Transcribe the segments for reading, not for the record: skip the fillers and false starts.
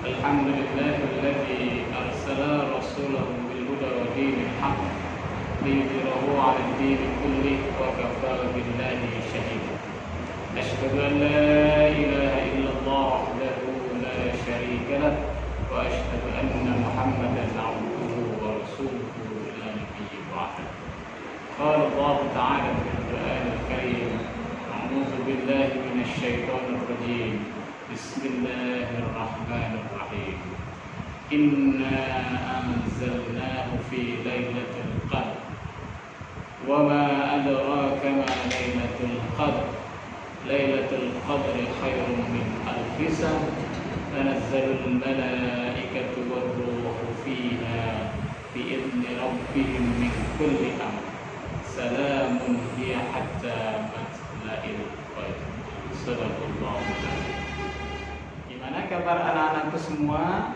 الحمد لله الذي أرسل رسوله بالهدى ودين الحق ليظهره على الدين كله وكفى بالله شهيدا. أشهد أن لا إله إلا الله وحده لا شريك له وأشهد أن محمدا عبده ورسوله لا نبي بعده. قال الله تعالى في القرآن الكريم: أعوذ بالله من الشيطان الرجيم. بسم الله الرحمن الرحيم. إنا أنزلناه في ليلة القدر وما أدراك ما ليلة القدر ليلة القدر خير من ألف شهر تنزل الملائكة والروح فيها بإذن ربهم من كل أمر سلام هي حتى مطلع الفجر. Sadaqallahu a'lam. Gimana kabar anak-anakku semua?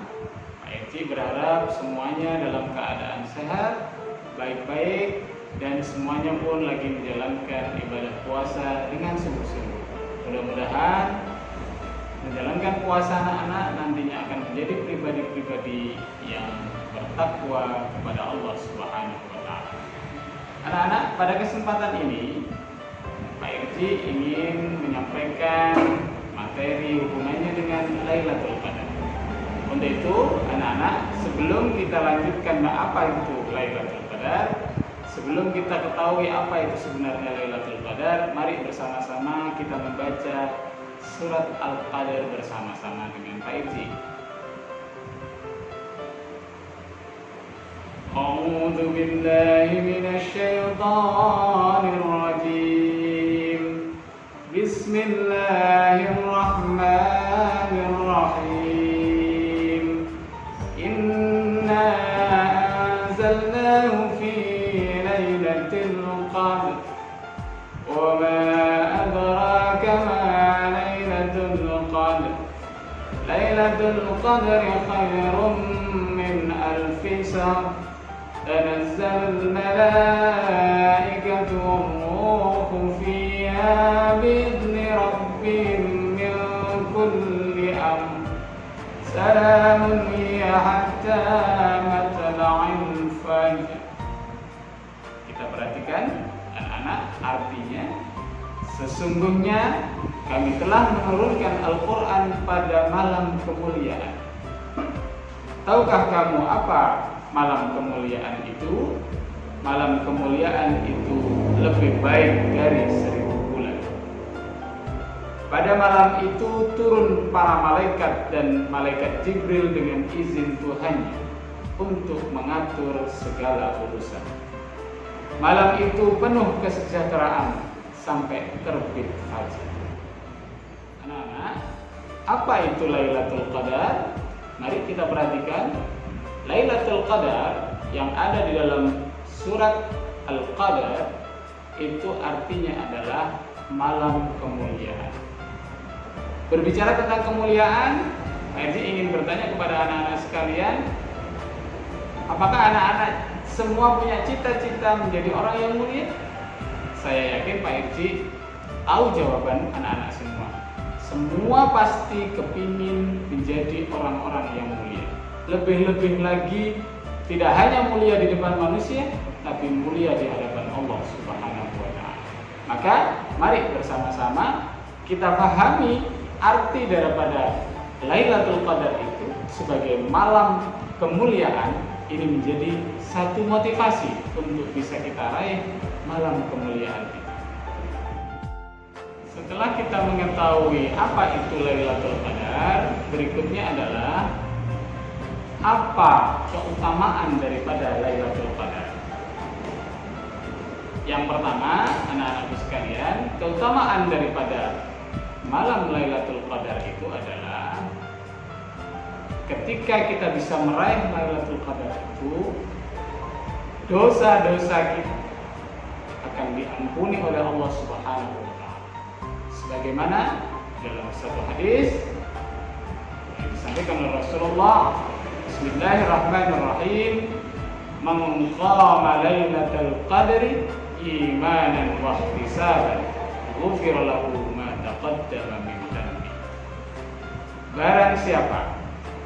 Pak Eci berharap semuanya dalam keadaan sehat, baik-baik, dan semuanya pun lagi menjalankan ibadah puasa dengan sungguh-sungguh. Mudah-mudahan menjalankan puasa anak-anak nantinya akan menjadi pribadi-pribadi yang bertakwa kepada Allah Subhanahu wa Ta'ala. Anak-anak, pada kesempatan ini Pak Irji ingin menyampaikan materi hubungannya dengan Lailatul Qadar. Untuk itu, anak-anak, sebelum kita lanjutkan apa itu Lailatul Qadar, sebelum kita ketahui apa itu sebenarnya Lailatul Qadar, mari bersama-sama kita membaca surat Al-Qadar bersama-sama dengan Pak Irji. A'udzu billahi minasy syaithanir rajim. Bismillahirrahmanirrahim. Inna anzalnahu fi lailatul qadr wa ma adraka ma lailatul qadr lailatul qadri khairum min alfi shahr tanazzalul malaikatu war-ruhu fiha bi'izni rabbihim min kulli amr salamun hiya hatta matla'il fajr. Kita perhatikan anak-anak, artinya sesungguhnya kami telah menurunkan Al-Quran pada malam kemuliaan. Tahukah kamu apa malam kemuliaan itu? Malam kemuliaan itu lebih baik dari 1000 bulan. Pada malam itu turun para malaikat dan malaikat Jibril dengan izin Tuhannya untuk mengatur segala urusan. Malam itu penuh kesejahteraan sampai terbit fajar. Anak-anak, apa itu Lailatul Qadar? Mari kita perhatikan. Lailatul Qadar yang ada di dalam surat Al-Qadar itu artinya adalah malam kemuliaan. Berbicara tentang kemuliaan, Pak Irji ingin bertanya kepada anak-anak sekalian, apakah anak-anak semua punya cita-cita menjadi orang yang mulia? Saya yakin Pak Irji tahu jawaban anak-anak semua. Semua pasti kepingin menjadi orang-orang yang mulia. Lebih-lebih lagi, tidak hanya mulia di depan manusia, tapi mulia di hadapan Allah Subhanahu wa Ta'ala. Maka mari bersama-sama kita pahami arti daripada Lailatul Qadar itu sebagai malam kemuliaan. Ini menjadi satu motivasi untuk bisa kita raih malam kemuliaan itu. Setelah kita mengetahui apa itu Lailatul Qadar, berikutnya adalah apa keutamaan daripada Lailatul Qadar. Yang pertama, anak-anakku sekalian, keutamaan daripada malam Lailatul Qadar itu adalah ketika kita bisa meraih Lailatul Qadar itu, dosa-dosa kita akan diampuni oleh Allah Subhanahu wa Ta'ala. Sebagaimana dalam satu hadis yang disampaikan oleh Rasulullah, Bismillahirrahmanirrahim, man qama lailatul qadri imanan wa ihtisaban ghufira lahu ma taqaddama min dhanbi. barang siapa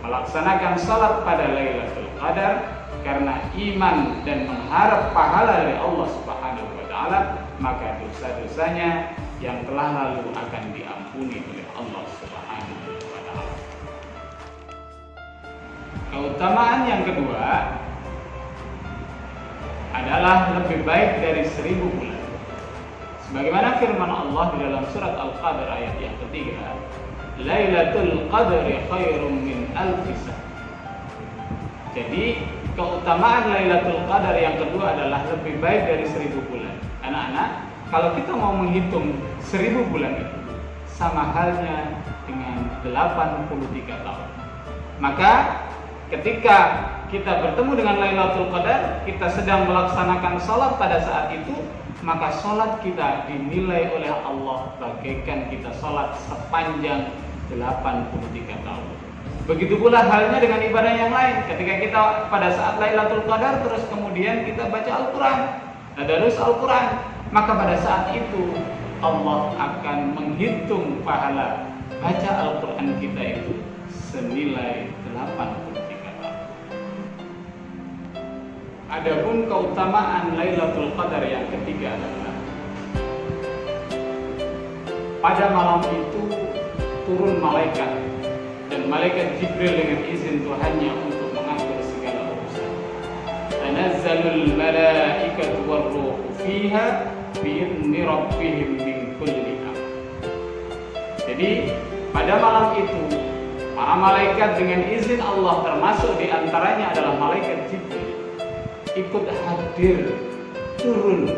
melaksanakan salat pada Lailatul Qadar karena iman dan mengharap pahala dari Allah Subhanahu wa taala, maka dosa-dosanya yang telah lalu akan diampuni oleh Allah Subhanahu wa taala. Keutamaan yang kedua adalah lebih baik dari 1000 bulan. Sebagaimana firman Allah di dalam surat Al-Qadr ayat yang ketiga, Lailatul Qadri khairum min alfi syahr. Jadi keutamaan Lailatul Qadar yang kedua adalah lebih baik dari 1000 bulan. Anak-anak, kalau kita mau menghitung 1000 bulan itu sama halnya dengan 83 tahun. Maka ketika kita bertemu dengan Lailatul Qadar, kita sedang melaksanakan sholat pada saat itu, maka sholat kita dinilai oleh Allah bagaikan kita sholat sepanjang 83 tahun. Begitu pula halnya dengan ibadah yang lain. Ketika kita pada saat Lailatul Qadar terus kemudian kita baca Al-Quran, tadarus Al-Quran, maka pada saat itu Allah akan menghitung pahala baca Al-Quran kita itu senilai 83 tahun. Adapun keutamaan Lailatul Qadar yang ketiga adalah pada malam itu turun malaikat, dan malaikat Jibril dengan izin Tuhannya untuk mengatur segala urusan. Tanazzalul malaikatu warruhu fiha bi'izni rabbihim min kulli amr. Jadi pada malam itu para malaikat dengan izin Allah, termasuk diantaranya adalah malaikat Jibril, ikut hadir turun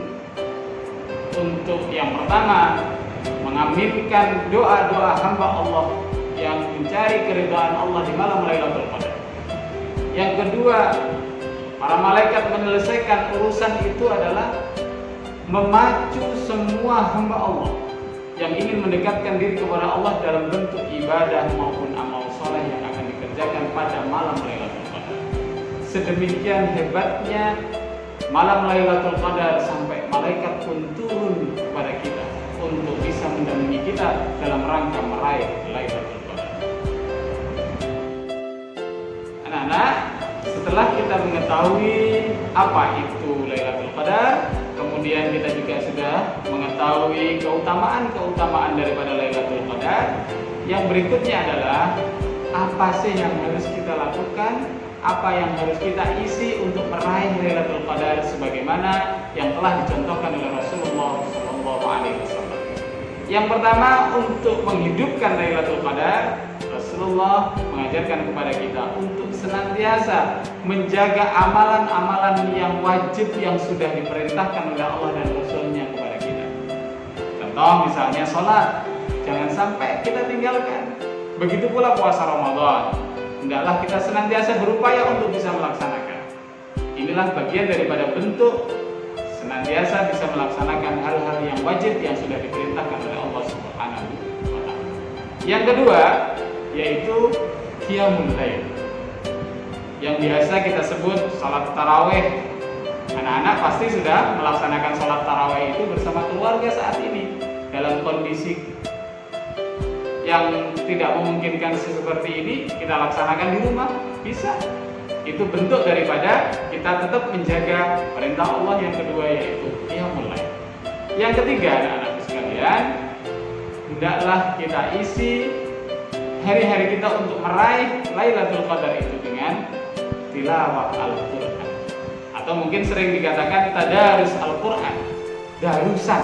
untuk yang pertama mengaminkan doa-doa hamba Allah yang mencari keridhaan Allah di malam Lailatul Qadar. Yang kedua, para malaikat menyelesaikan urusan itu adalah memacu semua hamba Allah yang ingin mendekatkan diri kepada Allah dalam bentuk ibadah maupun amal soleh yang akan dikerjakan pada malam Lailatul Qadar. Sedemikian hebatnya malam Lailatul Qadar sampai malaikat pun turun kepada kita untuk bisa mendampingi kita dalam rangka meraih Lailatul Qadar. Anak-anak, setelah kita mengetahui apa itu Lailatul Qadar, kemudian kita juga sudah mengetahui keutamaan daripada Lailatul Qadar. Yang berikutnya adalah apa sih yang harus kita lakukan, apa yang harus kita isi untuk meraih Lailatul Qadar sebagaimana yang telah dicontohkan oleh Rasulullah SAW. Yang pertama, untuk menghidupkan Lailatul Qadar, Rasulullah mengajarkan kepada kita untuk senantiasa menjaga amalan-amalan yang wajib yang sudah diperintahkan oleh Allah dan Rasul-Nya kepada kita. Contoh misalnya sholat, jangan sampai kita tinggalkan. Begitu pula puasa Ramadan, hendaklah kita senantiasa berupaya untuk bisa melaksanakan. Inilah bagian daripada bentuk senantiasa bisa melaksanakan hal-hal yang wajib yang sudah diperintahkan oleh Allah Subhanahu wa taala. Yang kedua, yaitu qiyamul lail, yang biasa kita sebut salat tarawih. Anak-anak pasti sudah melaksanakan salat tarawih itu bersama keluarga saat ini dalam kondisi yang tidak memungkinkan seperti ini, kita laksanakan di rumah bisa. Itu bentuk daripada kita tetap menjaga perintah Allah yang kedua, yaitu qiyamul lail. Yang ketiga, anak-anak sekalian, hendaklah kita isi hari-hari kita untuk meraih Lailatul Qadar itu dengan tilawah Al-Quran, atau mungkin sering dikatakan tadarus Al-Quran, darusan.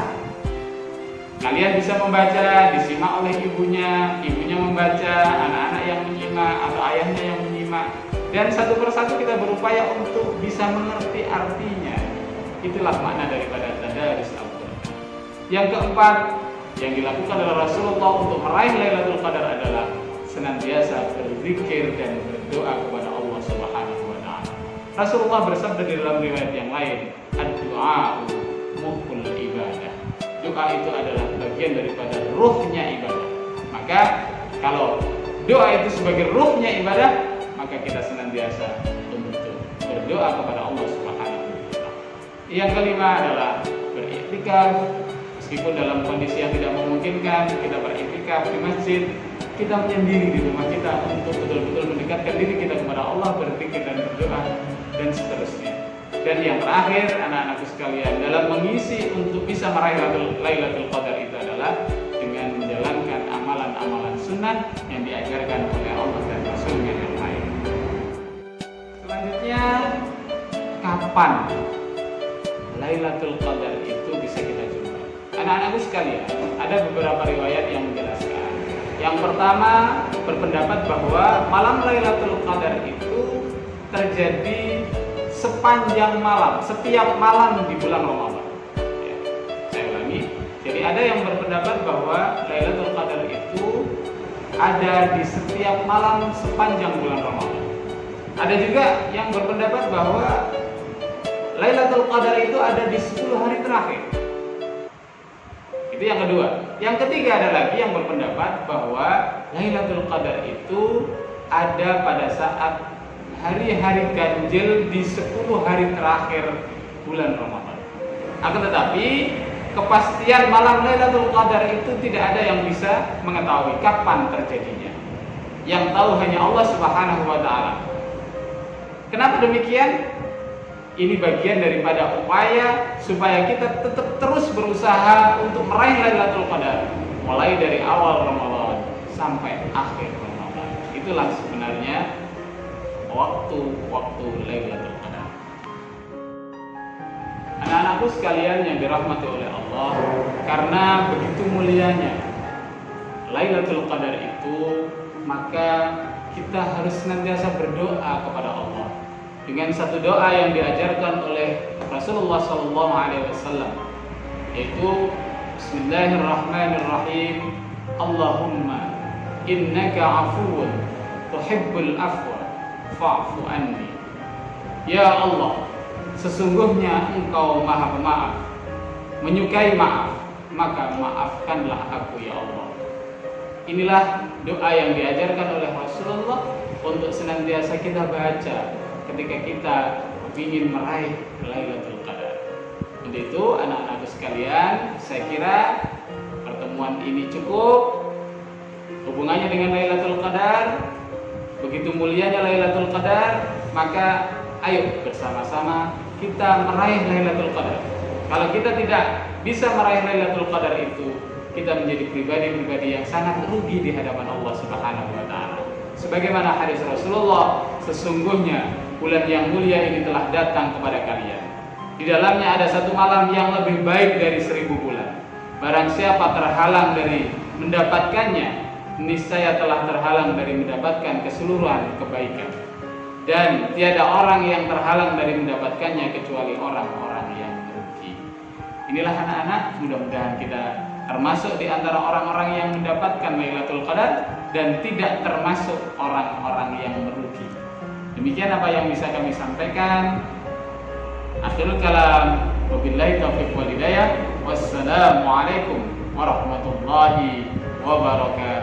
Kalian bisa membaca, disimak oleh ibunya membaca, anak-anak yang menyimak atau ayahnya yang menyimak, dan satu persatu kita berupaya untuk bisa mengerti artinya. Itulah makna daripada tadarus Al-Quran. Yang keempat, yang dilakukan oleh Rasulullah untuk meraih Lailatul Qadar adalah senantiasa berzikir dan berdoa kepada Allah Subhanahu wa taala. Rasulullah bersabda di dalam riwayat yang lain, ad-du'a mukhul ibadah. Doa itu adalah bagian daripada ruhnya ibadah. Maka kalau doa itu sebagai ruhnya ibadah, maka kita senantiasa untuk berdoa kepada Allah Subhanahu wa taala. Yang kelima adalah beriktikaf. Meskipun dalam kondisi yang tidak memungkinkan kita beriktikaf di masjid, kita menyendiri di rumah kita untuk betul-betul mendekatkan diri kita kepada Allah, berzikir dan berdoa dan seterusnya. Dan yang terakhir, anak-anakku sekalian, dalam mengisi untuk bisa meraih Lailatul Qadar itu adalah dengan menjalankan amalan-amalan sunnah yang diajarkan oleh Allah dan Rasulnya yang lain. Selanjutnya, kapan Lailatul Qadar itu bisa kita jumpai? Anak-anakku sekalian, ada beberapa riwayat yang menjelaskan. Yang pertama berpendapat bahwa malam Lailatul Qadar itu terjadi sepanjang malam, setiap malam di bulan Ramadan. Ya, saya ulangi. Jadi ada yang berpendapat bahwa Lailatul Qadar itu ada di setiap malam sepanjang bulan Ramadan. Ada juga yang berpendapat bahwa Lailatul Qadar itu ada di 10 hari terakhir. Itu yang kedua. Yang ketiga ada lagi yang berpendapat bahwa Lailatul Qadar itu ada pada saat hari-hari ganjil di 10 hari terakhir bulan Ramadan. Akan tetapi kepastian malam Lailatul Qadar itu tidak ada yang bisa mengetahui kapan terjadinya. Yang tahu hanya Allah Subhanahu wa taala. Kenapa demikian? Ini bagian daripada upaya supaya kita tetap terus berusaha untuk meraih Lailatul Qadar, mulai dari awal Ramadan sampai akhir Ramadan. Itulah sebenarnya waktu Lailatul Qadar. Anak-anakku sekalian yang dirahmati oleh Allah, karena begitu mulianya Lailatul Qadar itu, maka kita harus senantiasa berdoa kepada Allah dengan satu doa yang diajarkan oleh Rasulullah SAW, yaitu Bismillahirrahmanirrahim. Allahumma innaka afuwun tuhibbul afwa fa'fu anni. Ya Allah, sesungguhnya Engkau Maha Pemaaf, menyukai maaf, maka maafkanlah aku ya Allah. Inilah doa yang diajarkan oleh Rasulullah untuk senantiasa kita baca ketika kita ingin meraih Lailatul Qadar. Untuk itu anak-anakku sekalian, saya kira pertemuan ini cukup hubungannya dengan Lailatul Qadar. Begitu mulianya Lailatul Qadar, maka ayo bersama-sama kita meraih Lailatul Qadar. Kalau kita tidak bisa meraih Lailatul Qadar itu, kita menjadi pribadi-pribadi yang sangat rugi di hadapan Allah Subhanahu wa taala. Sebagaimana hadis Rasulullah, sesungguhnya bulan yang mulia ini telah datang kepada kalian. Di dalamnya ada satu malam yang lebih baik dari 1000 bulan. Barang siapa terhalang dari mendapatkannya, niscaya telah terhalang dari mendapatkan keseluruhan kebaikan. Dan tiada orang yang terhalang dari mendapatkannya kecuali orang-orang yang merugi. Inilah anak-anak, mudah-mudahan kita termasuk di antara orang-orang yang mendapatkan Lailatul Qadar dan tidak termasuk orang-orang yang merugi. Demikian apa yang bisa kami sampaikan. Akhirul kalam, wabillahi taufiq wal hidayah. Wassalamualaikum warahmatullahi wabarakatuh.